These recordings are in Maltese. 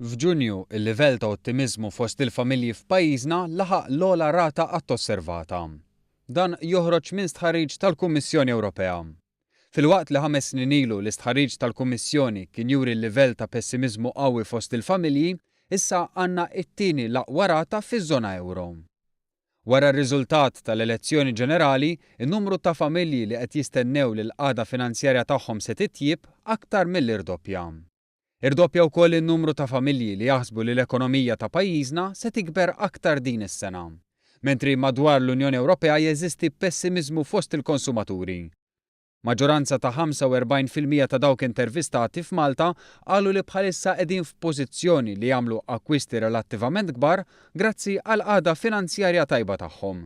F'Ġunju, il-livell ta' ottimiżmu fost il-familji f'pajjiżna laħaq l-ogħla rata qatt osservata. Dan joħroġ minn stħarriġ tal-Kummissjoni Ewropea. Filwaqt li 5 snin ilu l-istħarriġ tal-Kummissjoni kien juri l-livell ta' pessimiżmu qawwi fost il-familji, issa għandna t-tieni l-aqwa rata fiż-żona euro. Wara r-riżultat tal-elezzjoni ġenerali, in-numru ta' familji li qed jistennew li l-qagħda finanzjarja tagħhom se titjib aktar mill-irdoppja. Irdoppja wkoll in-numru ta' familji li jaħsbu li l-ekonomija ta' pajjiżna se tikber aktar din is-sena, mentri madwar l-Unjoni Ewropea jeżisti pessimiżmu fost il-konsumaturi. Maġġoranza ta' 45% ta' dawk intervistati f'Malta qalu li bħalissa qegħdin f'pożizzjoni li jagħmlu akkwisti relattivament kbar grazzi għal qagħda finanzjarja tajba tagħhom.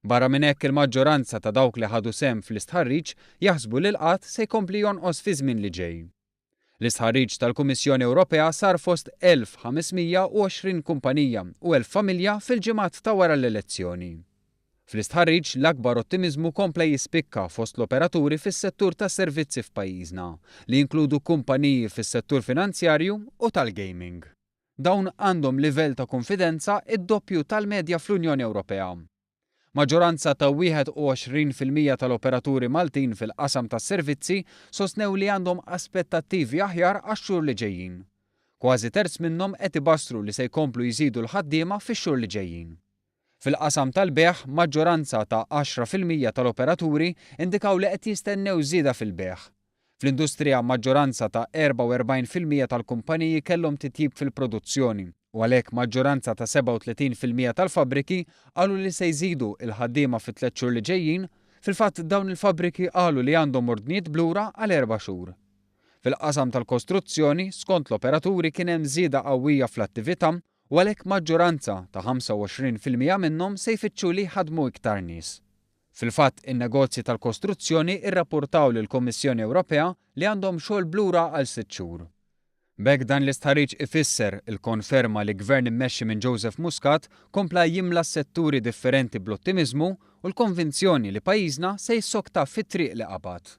Barra minn hekk il-maġġoranza ta' dawk li ħadu sehem fl-istħarriġ jaħsbu li l-qatt se jkompli jonqos fi żmien li ġej. L-istħarriġ tal-Kummissjoni Ewropea sar fost 1520 kumpanija u 1000 familja fil-ġimgħat ta' wara l-elezzjoni. Fl-istħarriġ l-akbar ottimiżmu kompla jispikka fost l-operaturi fis-settur tas-servizzi f'pajjiżna, li jinkludu kumpaniji fis-settur finanzjarju u tal-gaming. Dawn għandhom livell ta' konfidenza id-doppju tal-medja fl-Unjoni Ewropea. Maġġoranza ta' 21% tal-operaturi Maltin fil-qasam tas-servizzi sostnew li għandhom aspettattivi aħjar għax-xhur li ġejjin. Kważi terz minnhom qed ibassru li se jkomplu jżidu l-ħaddiema fix-xhur li ġejjin. Fil-qasam tal-beħ, maġġoranza ta' 10% tal-operaturi indikaw li qed jistennew żieda fil-beħ. Fl-industrija maġġoranza ta' 44% tal-kumpaniji kellhom titjib fil-produzzjoni, u għalhekk maġġoranza ta' 37% tal-fabbriki qalu li se jżidu l-ħaddiema fit-3 xhur li ġejjin, fil-fatt dawn il-fabbriki qalu li għandhom ordnijiet blura għal 4 xhur. Fil-qasam tal-kostruzzjoni, skont l-operaturi kien hemm żieda qawwija fl-attività u għalhekk maġġoranza ta' 25% minnhom se jfittxu li jħaddmu iktar nies. Fil-fatt, in-negozji tal-kostruzzjoni rrappurtaw lill-Kummissjoni Ewropea li għandhom xogħol blura għal 6 xhur. B'hekk dan l-istħarriġ ifisser il-konferma li gvern immexxi minn Joseph Muscat kompla jimla setturi differenti bl-ottimiżmu u l-konvinzjoni li pajjiżna se jissokta fit-triq li qabad.